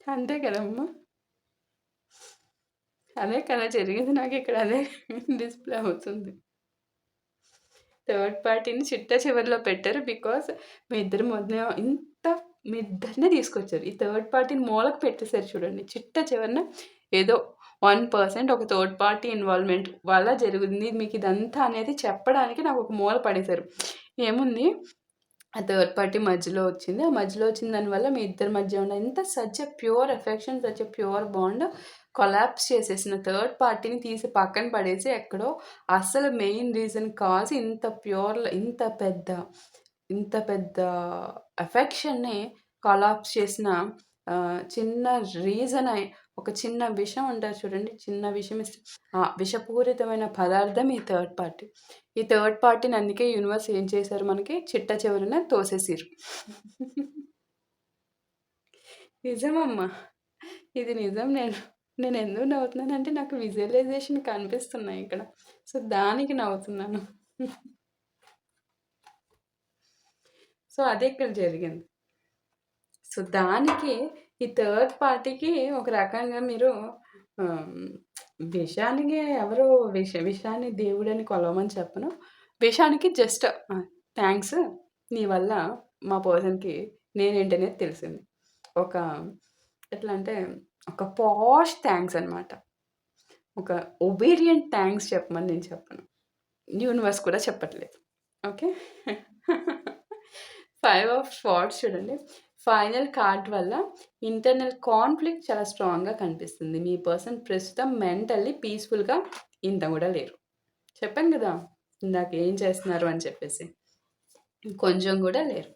అంతే కదమ్మా! అదే కదా జరిగింది. నాకు ఇక్కడ అదే డిస్‌ప్లే అవుతుంది. థర్డ్ పార్టీని చిట్ట చివరిలో పెట్టారు. బికాజ్ మీ ఇద్దరి మధ్య మీ ఇద్దరినే తీసుకొచ్చారు. ఈ థర్డ్ పార్టీని మూలకు పెట్టేసారు చూడండి. చిట్ట చివరన ఏదో 1% ఒక థర్డ్ పార్టీ ఇన్వాల్వ్‌మెంట్ వల్ల జరుగుతుంది. మీకు ఇదంతా అనేది చెప్పడానికి నాకు ఒక మూల పడేశారు. ఏముంది, ఆ థర్డ్ పార్టీ మధ్యలో వచ్చింది. ఆ మధ్యలో వచ్చిన దానివల్ల మీ ఇద్దరి మధ్య ఉన్న such a pure affection, such a pure bond collapse చేసేసిన థర్డ్ పార్టీని తీసి పక్కన పడేసి ఎక్కడో అసలు మెయిన్ రీజన్ కాజ్ ఇంత పెద్ద ఎఫెక్షన్‌ని కొలాప్స్ చేసిన చిన్న రీజన్ ఒక చిన్న విషం అంటారు చూడండి. చిన్న విషం విషపూరితమైన పదార్థం ఈ థర్డ్ పార్టీ. ఈ థర్డ్ పార్టీని అందుకే యూనివర్స్ ఏం చేశారు, మనకి చిట్ట చివరన తోసేసిర్రు. నిజమమ్మా. ఇది నిజం. నేను ఎందుకు నవ్వుతున్నానంటే నాకు విజువలైజేషన్ కనిపిస్తున్నాయి ఇక్కడ. సో, దానికి నవ్వుతున్నాను. సో, అదే ఇక్కడ జరిగింది. సో, దానికి ఈ థర్డ్ పార్టీకి ఒక రకంగా మీరు విషానికి ఎవరు విషాన్ని దేవుడని కొలవమని చెప్పను. విషానికి జస్ట్ థ్యాంక్స్, నీ వల్ల మా పర్సన్‌కి నేనేంటనేది తెలిసింది. ఒక ఎట్లా అంటే ఒక పాష్ థ్యాంక్స్ అనమాట. ఒక ఒబీడియంట్ థ్యాంక్స్ చెప్పమని నేను చెప్పను. యూనివర్స్ కూడా చెప్పట్లేదు. ఓకే. 5 ఆఫ్ స్వార్డ్స్ చూడండి. ఫైనల్ కార్డ్ వల్ల ఇంటర్నల్ కాన్ఫ్లిక్ట్ చాలా స్ట్రాంగ్‌గా కనిపిస్తుంది. మీ పర్సన్ ప్రస్తుతం మెంటల్లీ పీస్‌ఫుల్‌గా ఇంత కూడా లేరు. చెప్పాను కదా ఇందాక ఏం చేస్తున్నారు అని చెప్పేసి. కొంచెం కూడా లేరు.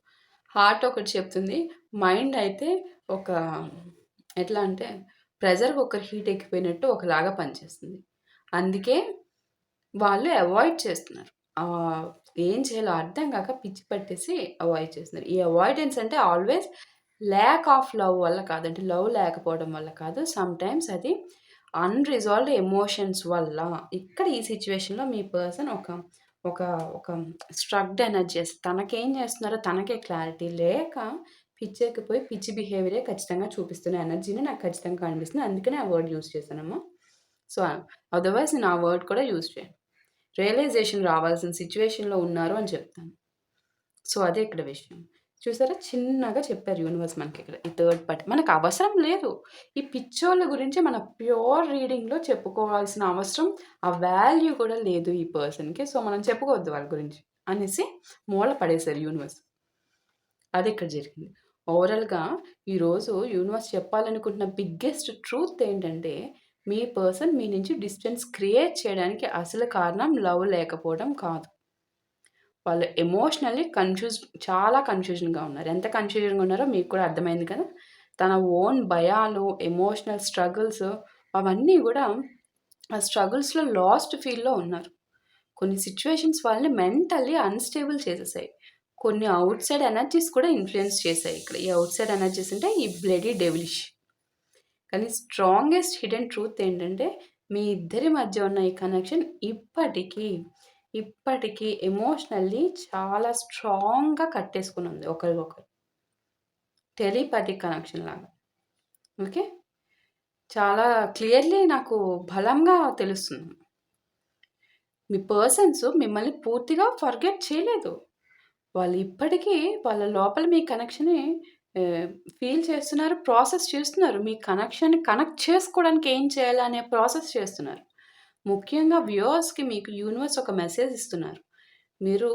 హార్ట్ ఒకటి చెప్తుంది. మైండ్ అయితే ఒక ఎట్లా అంటే ప్రెషర్ కుక్కర్ హీట్ ఎక్కిపోయినట్టు ఒకలాగా పనిచేస్తుంది. అందుకే వాళ్ళు అవాయిడ్ చేస్తున్నారు. ఏం చేయాలో అర్థం కాక పిచ్చి పట్టేసి అవాయిడ్ చేస్తున్నారు. ఈ అవాయిడెన్స్ అంటే ఆల్వేస్ ల్యాక్ ఆఫ్ లవ్ వల్ల కాదు. అంటే లవ్ లేకపోవడం వల్ల కాదు. సమ్‌టైమ్స్ అది అన్‌రిజాల్వ్డ్ ఎమోషన్స్ వల్ల. ఇక్కడ ఈ సిట్యుయేషన్‌లో మీ పర్సన్ ఒక ఒక ఒక స్ట్రక్డ్ ఎనర్జీస్ తనకేం చేస్తున్నారో తనకే క్లారిటీ లేక పిచ్చెక్కిపోయి పిచ్చి బిహేవియరే ఖచ్చితంగా చూపిస్తున్న ఎనర్జీని నాకు ఖచ్చితంగా కనిపిస్తుంది. అందుకనే ఆ వర్డ్ యూజ్ చేశానమ్మా. సో, అదర్‌వైజ్ నేను ఆ వర్డ్ కూడా యూజ్ చేయను. రియలైజేషన్ రావాల్సిన సిట్యుయేషన్‌లో ఉన్నారు అని చెప్తాను. సో, అదే ఇక్కడ విషయం. చూసారా, చిన్నగా చెప్పారు యూనివర్స్ మనకి ఇక్కడ. ఈ థర్డ్ పార్టీ మనకు అవసరం లేదు. ఈ పిచ్చోళ్ళ గురించి మన ప్యూర్ రీడింగ్‌లో చెప్పుకోవాల్సిన అవసరం, ఆ వాల్యూ కూడా లేదు ఈ పర్సన్‌కి. సో, మనం చెప్పుకోవద్దు వాళ్ళ గురించి అనేసి మూల పడేశారు యూనివర్స్. అది ఇక్కడ జరిగింది. ఓవరాల్‌గా ఈరోజు యూనివర్స్ చెప్పాలనుకుంటున్న బిగ్గెస్ట్ ట్రూత్ ఏంటంటే, మీ పర్సన్ మీ నుంచి డిస్టెన్స్ క్రియేట్ చేయడానికి అసలు కారణం లవ్ లేకపోవడం కాదు. వాళ్ళు ఎమోషనల్లీ చాలా కన్‌ఫ్యూజన్‌గా ఉన్నారు. ఎంత కన్‌ఫ్యూజన్‌గా ఉన్నారో మీకు కూడా అర్థమైంది కదా! తన ఓన్ భయాలు, ఎమోషనల్ స్ట్రగుల్స్ అవన్నీ గూడా ఆ స్ట్రగుల్స్‌లో లాస్ట్ ఫీల్‌లో ఉన్నారు. కొన్ని సిట్యుయేషన్స్ వాళ్ళని మెంటల్లీ అన్‌స్టేబుల్ చేసేసాయి. కొన్ని ఔట్‌సైడ్ ఎనర్జీస్ కూడా ఇన్‌ఫ్లూయెన్స్ చేశాయి ఇక్కడ. ఈ ఔట్‌సైడ్ ఎనర్జీస్ అంటే ఈ బ్లడీ డెవిలిష్. కానీ స్ట్రాంగెస్ట్ హిడెన్ ట్రూత్ ఏంటంటే, మీ ఇద్దరి మధ్య ఉన్న ఈ కనెక్షన్ ఇప్పటికి ఎమోషనల్లీ చాలా స్ట్రాంగ్‌గా కట్టేసుకొనుంది ఒకరికొకరు. టెలిపాథిక్ కనెక్షన్ లాగా. ఓకే. చాలా క్లియర్‌లీ నాకు బలంగా తెలుస్తుంది. మీ పర్సన్స్ మిమ్మల్ని పూర్తిగా ఫర్గెట్ చేయలేదు. వాళ్ళు ఇప్పటికీ వాళ్ళ లోపల మీ కనెక్షన్‌ని ఆహ్, ఫీల్ చేస్తున్నారు, ప్రాసెస్ చేస్తున్నారు. మీ కనెక్షన్‌ని కనెక్ట్ చేసుకోవడానికి ఏం చేయాలి అనే ప్రాసెస్ చేస్తున్నారు. ముఖ్యంగా వ్యూవర్స్‌కి మీకు యూనివర్స్ ఒక మెసేజ్ ఇస్తున్నారు. మీరు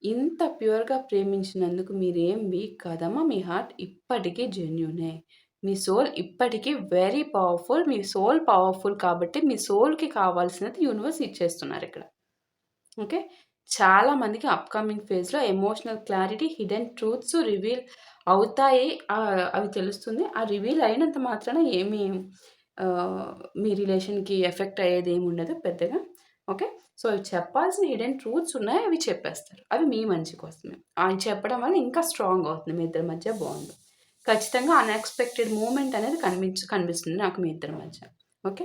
ఇంత ప్యూర్‌గా ప్రేమించినందుకు మీరేం వీక్ కాదమ్మా. మీ హార్ట్ ఇప్పటికీ జెన్యూనే. మీ సోల్ ఇప్పటికీ వెరీ పవర్‌ఫుల్. మీ సోల్ పవర్‌ఫుల్ కాబట్టి మీ సోల్‌కి కావాల్సినది యూనివర్స్ ఇచ్చేస్తున్నారిక్కడ. ఓకే. చాలా మందికి అప్‌కమింగ్ ఫేజ్‌లో emotional clarity, hidden truths reveal అవుతాయి. అవి తెలుస్తుంది. ఆ రివీల్ అయినంత మాత్రాన ఏమి ఆహ్, మీ రిలేషన్‌కి ఎఫెక్ట్ అయ్యేదేమి ఉండదు పెద్దగా. ఓకే. సో, అవి చెప్పాల్సిన హిడెన్ ట్రూత్స్ ఉన్నాయి. అవి చెప్పేస్తారు. అవి మీ మంచి కోసమే. అవి చెప్పడం వల్ల ఇంకా స్ట్రాంగ్ అవుతుంది మీ ఇద్దరి మధ్య బాండ్. ఖచ్చితంగా అన్‌ఎక్స్‌పెక్టెడ్ మూవ్‌మెంట్ అనేది కనిపిస్తుంది నాకు మీ ఇద్దరి మధ్య. ఓకే.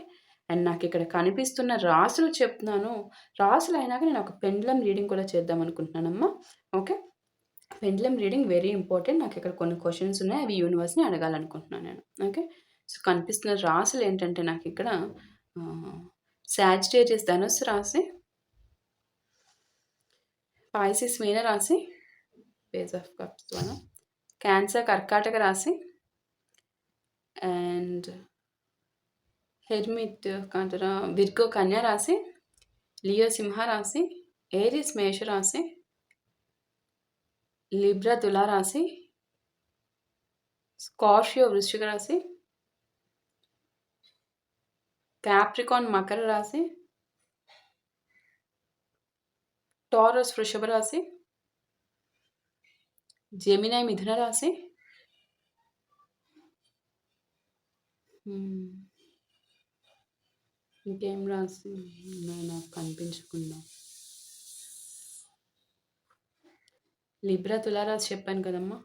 అండ్ నాకిక్కడ కనిపిస్తున్న రాసులు చెప్తున్నాను. రాసులయినాక నేనొక పెండ్లమ్ రీడింగ్ కూడా చేద్దామనుకుంటున్నానమ్మా. Okay. Pendulum reading very important. నాకిక్కడ కొన్ని క్వెషన్స్ ఉన్నాయి. అవి యూనివర్స్‌ని అడగాలనుకుంటున్నాను నేను. ఓకే. సో, కనిపిస్తున్న రాసులేంటంటే నాకిక్కడ ఆహ్, సాజిటేరియస్ ధనుస్సు రాశి, పాయిసెస్ మీన రాశి, పేజ్ ఆఫ్ కప్స్ మనం, క్యాన్సర్ కర్కాటక రాశి అండ్ హెర్మిట్ కాంటరా విర్గో కన్యా రాశి, లియో సింహ రాశి, ఏరీస్ మేషరాశి, లిబ్రా తులారాశి, స్కార్పియో వృశ్చిక రాశి, క్యాప్రికాన్ మకర రాశి, టారస్ వృషభ రాశి, జెమినై మిథున రాశి, హ్మ్. ఇంకేం రాశి ఉన్నాయో నాకు కనిపించకుండా. లిబ్రా తులారాశి చెప్పాను కదమ్మా!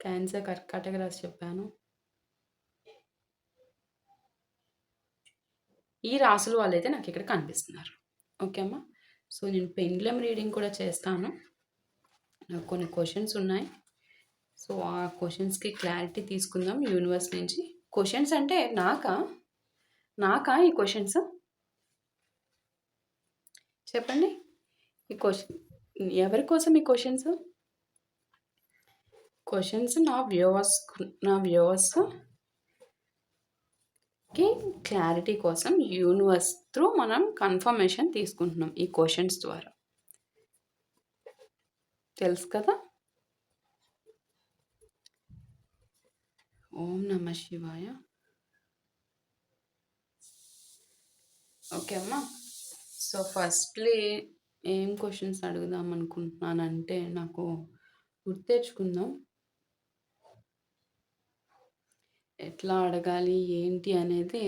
క్యాన్సర్ కర్కాటక రాశి చెప్పాను. ఈ రాసుల వాళ్ళైతే నాకిక్కడ కనిపిస్తున్నారు. ఓకే అమ్మా! సో, నేను పెండ్లమ్ రీడింగ్ కూడా చేస్తాను. నాకు కొన్ని క్వెషన్స్ ఉన్నాయి. సో, ఆ క్వెషన్స్‌కి క్లారిటీ తీసుకుందాం యూనివర్స్ నుంచి. క్వెషన్స్ అంటే నాకా ఈ క్వెషన్స్? చెప్పండి. ఈ క్వెషన్ ఎవరి కోసం ఈ క్వెషన్స్? క్వెషన్స్ నా వ్యూవర్స్‌కి క్లారిటీ కోసం యూనివర్స్ త్రూ మనం కన్ఫర్మేషన్ తీసుకుంటున్నాం ఈ క్వెషన్స్ ద్వారా. తెలుసు కదా! ఓం నమః శివాయ. ఓకే అమ్మా. సో, ఫస్ట్‌లీ ఏం క్వెషన్స్ అడుగుదాం అనుకుంటున్నానంటే నాకు గుర్తెచ్చుకుందాం. ఎట్లా అడగాలి? ఏంటి? అనేది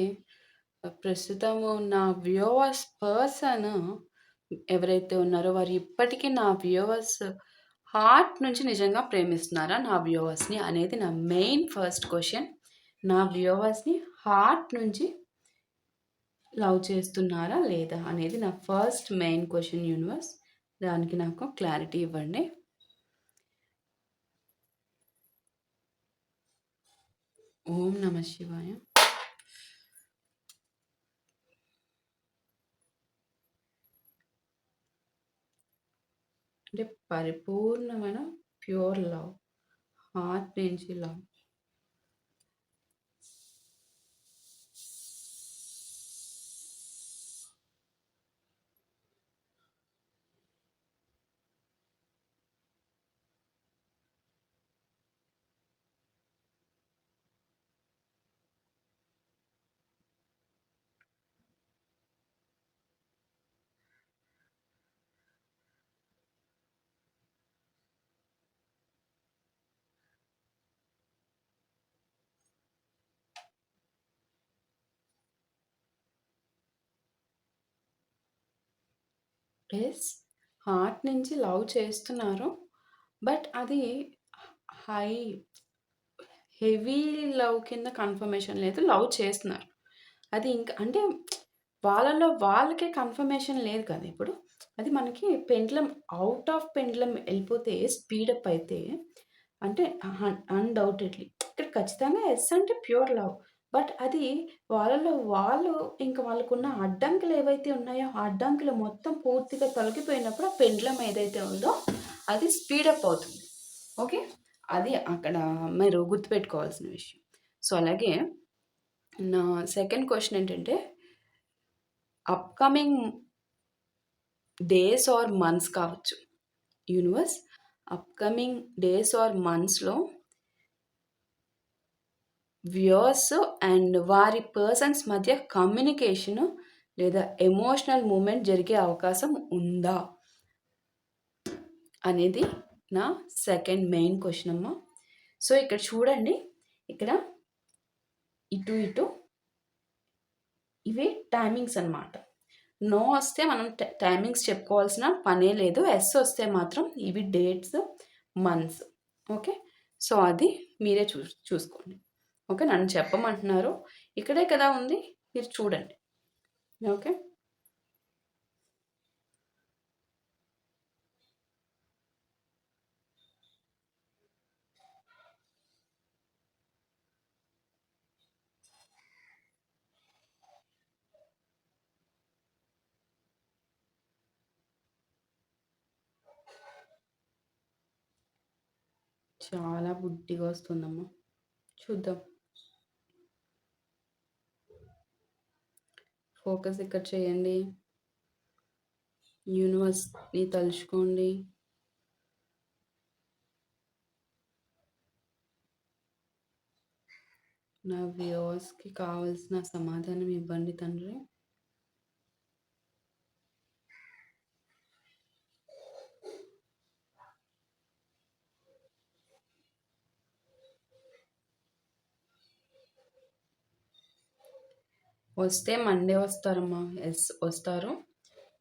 ప్రస్తుతము నా పర్సన్ ఎవరైతే ఉన్నారో వారు ఇప్పటికీ నా వ్యూవర్స్ హార్ట్ నుంచి నిజంగా ప్రేమిస్తున్నారా నా వ్యూవర్స్‌ని? అనేది నా మెయిన్ ఫస్ట్ క్వెషన్. నా వ్యూవర్స్‌ని హార్ట్ నుంచి లవ్ చేస్తున్నారా? లేదా? అనేది నా ఫస్ట్ మెయిన్ క్వెషన్ యూనివర్స్. దానికి నాకు క్లారిటీ ఇవ్వండి. ఓం నమః శివాయ. అంటే పరిపూర్ణమైన ప్యూర్ లవ్. హార్ట్ నుంచి లవ్. యెస్. హార్ట్ నుంచి లవ్ చేస్తున్నారు. బట్ అది హై హెవీ లవ్ కింద కన్ఫర్మేషన్ లేదు. లవ్ చేస్తున్నారు. అది ఇంకా అంటే వాళ్ళలో వాళ్ళకే కన్ఫర్మేషన్ లేదు కదా! ఇప్పుడు. అది మనకి పెండ్లమ్ ఔట్ ఆఫ్ పెండ్లమ్ ఎళ్ళిపోతే స్పీడప్ అయితే అంటే అన్‌డౌటెడ్‌లీ ఇక్కడ ఖచ్చితంగా యెస్ అంటే ప్యూర్ లవ్. బట్ అది వాళ్ళలో వాళ్ళు ఇంకా వాళ్ళకున్న అడ్డంకులు ఏవైతే ఉన్నాయో, ఆ అడ్డంకులు మొత్తం పూర్తిగా తొలగిపోయినప్పుడు ఆ పెండ్లమ్ ఏదైతే ఉందో అది స్పీడప్ అవుతుంది. ఓకే. అది అక్కడ మీరు గుర్తుపెట్టుకోవాల్సిన విషయం. సో, అలాగే నా సెకండ్ క్వెషన్ ఏంటంటే, అప్‌కమింగ్ డేస్ ఆర్ మంత్స్ కావచ్చు. యూనివర్స్ అప్‌కమింగ్ డేస్ ఆర్ మంత్స్‌లో వ్యూయర్స్ అండ్ వారి పర్సన్స్ మధ్య కమ్యూనికేషన్ లేదా ఎమోషనల్ మూవ్‌మెంట్ జరిగే అవకాశం ఉందా? అనేది నా సెకండ్ మెయిన్ క్వెషన్ అమ్మ. సో, ఇక్కడ చూడండి. ఇక్కడ ఇటు, ఇటు ఇవి టైమింగ్స్ అన్నమాట. నో వస్తే మనం టైమింగ్స్ చెప్పుకోవాల్సిన పనే లేదు. యెస్ వస్తే మాత్రం ఇవి డేట్స్, మంత్స్. ఓకే. సో, అది మీరే చూసుకోండి. ఓకే. నన్ను చెప్పమంటున్నారు. ఇక్కడే కదా ఉంది. మీరు చూడండి. ఓకే. చాలా బుద్ధిగా వస్తుందమ్మా. చూద్దాం. ఫోకస్ ఇక్కడ చేయండి. యూనివర్స్‌ని తలుచుకోండి. నా వ్యూవర్స్‌కి కావాల్సిన సమాధానం ఇవ్వండి తండ్రి. వస్తే మండే వస్తారమ్మా. యెస్ వస్తారు.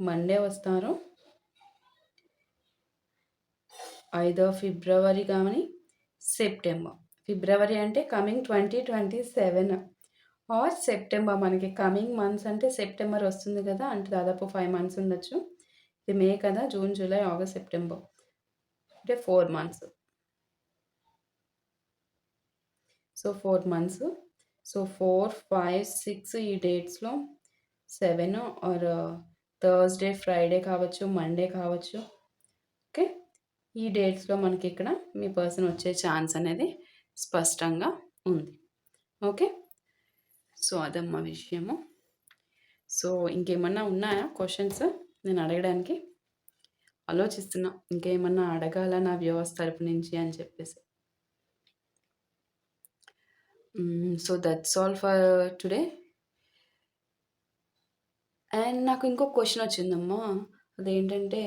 మండే వస్తారు. ఐదర్ ఫిబ్రవరి గాని, సెప్టెంబర్. ఫిబ్రవరి అంటే కమింగ్ 2027 ఆర్ సెప్టెంబర్. మనకి కమింగ్ మంత్స్ అంటే సెప్టెంబర్ వస్తుంది కదా! అంటే దాదాపు 5 మంత్స్ ఉండొచ్చు. ఇది మే కదా! June, July, August, September. అంటే 4 మంత్స్. So, 4 months. సో, 4, 5, 6 ఈ డేట్స్‌లో 7 ఆర్ థర్స్‌డే, ఫ్రైడే కావచ్చు, మండే కావచ్చు. ఓకే. ఈ డేట్స్‌లో మనకిక్కడ మీ పర్సన్ వచ్చే ఛాన్స్ అనేది స్పష్టంగా ఉంది. ఓకే. సో, అదమ్మా విషయము. సో, ఇంకేమన్నా ఉన్నాయా క్వెషన్స్ నేను అడగడానికి? ఆలోచిస్తున్నా. ఇంకేమన్నా అడగాలా నా వ్యూవర్స్ తరపు నుంచి అని చెప్పేసి. So, that's all for today. And నాకు ఇంకో క్వెషన్ వచ్చిందమ్మా. అదేంటంటే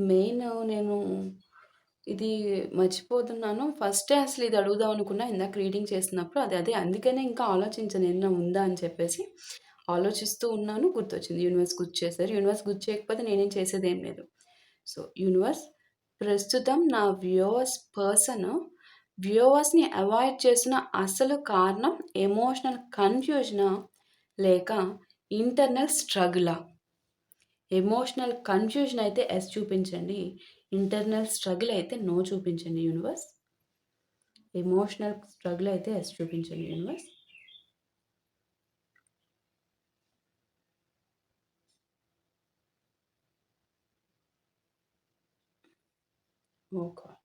మెయిన్ నేను ఇది మర్చిపోతున్నాను. ఫస్టే అసలు ఇది అడుగుదాం అనుకున్నా ఇందాక రీడింగ్ చేస్తున్నప్పుడు. అదే అందుకనే ఇంకా ఆలోచించాను ఏమన్నా ఉందా అని చెప్పేసి. ఆలోచిస్తూ ఉన్నాను. గుర్తొచ్చింది. యూనివర్స్ గుర్తు చేశారు. యూనివర్స్ గుర్తు చేయకపోతే నేనేం చేసేదేం లేదు. సో, యూనివర్స్ ప్రస్తుతం నా వ్యూవర్స్‌ని అవాయిడ్ చేసిన అసలు కారణం ఎమోషనల్ కన్‌ఫ్యూజనా? లేక ఇంటర్నల్ స్ట్రగులా? ఎమోషనల్ కన్‌ఫ్యూజన్ అయితే యెస్ చూపించండి. ఇంటర్నల్ స్ట్రగుల్ అయితే నో చూపించండి యూనివర్స్. ఎమోషనల్ స్ట్రగుల్ అయితే యెస్ చూపించండి యూనివర్స్. ఓహ్ గాడ్!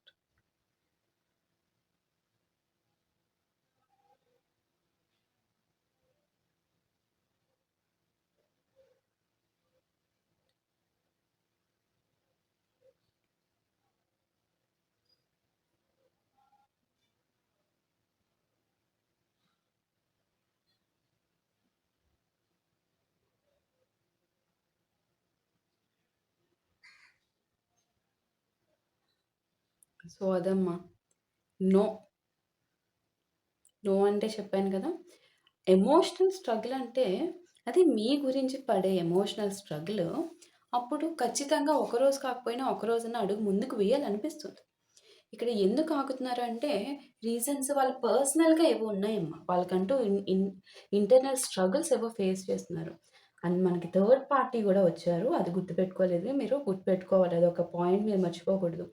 సో, అదమ్మా. నో. నో అంటే చెప్పాను కదా! ఎమోషనల్ స్ట్రగుల్ అంటే అది మీ గురించి పడే ఎమోషనల్ స్ట్రగుల్ అప్పుడు ఖచ్చితంగా ఒకరోజు కాకపోయినా ఒక రోజన్నా అడుగు ముందుకు వేయాలనిపిస్తుంది. ఇక్కడ ఎందుకు ఆగుతున్నారు అంటే రీజన్స్ వాళ్ళ పర్సనల్‌గా ఏవో ఉన్నాయమ్మా. వాళ్ళకంటూ ఇంటర్నల్ స్ట్రగుల్స్ ఏవో ఫేస్ చేస్తున్నారు. అండ్ మనకి థర్డ్ పార్టీ గూడా వచ్చారు. అది గుర్తుపెట్టుకోలేదు మీరు. గుర్తుపెట్టుకోవాలి. అదొక పాయింట్ మీరు మర్చిపోకూడదు.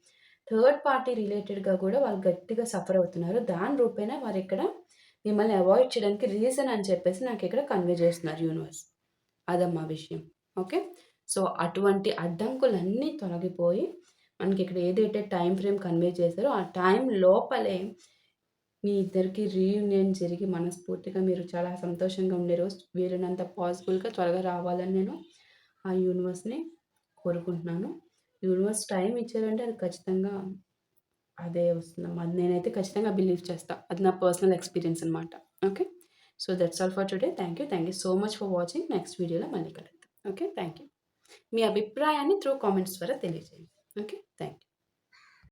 థర్డ్ పార్టీ రిలేటెడ్‌గా గూడా వాళ్ళు గట్టిగా సఫర్ అవుతున్నారు. దాని రూపేణ వారిక్కడ మిమ్మల్ని అవాయిడ్ చేయడానికి రీజన్ అని చెప్పేసి నాకిక్కడ కన్వే చేస్తున్నారు యూనివర్స్. అదమ్మా విషయం. ఓకే. సో, అటువంటి అడ్డంకులన్నీ తొలగిపోయి మనకిక్కడ ఏదైతే టైమ్ ఫ్రేమ్ కన్వే చేశారో ఆ టైం లోపలే మీ ఇద్దరికి రీయూనియన్ జరిగి మనస్ఫూర్తిగా మీరు చాలా సంతోషంగా ఉండే రోజు వీలైనంత పాసిబుల్‌గా త్వరగా రావాలని నేను ఆ యూనివర్స్‌ని కోరుకుంటున్నాను. యూనివర్స్ టైం ఇచ్చారంటే అది ఖచ్చితంగా అదే వస్తుందమ్మా. అది నేనైతే ఖచ్చితంగా బిలీవ్ చేస్తా. అది నా పర్సనల్ ఎక్స్‌పీరియన్స్ అనమాట. Okay. So, that's all for today. Thank you. Thank you so much for watching. Next వీడియోలో మళ్ళీ కలుద్దాం. ఓకే. Thank you. మీ అభిప్రాయాన్ని త్రూ కామెంట్స్ ద్వారా తెలియజేయండి. ఓకే. Thank you.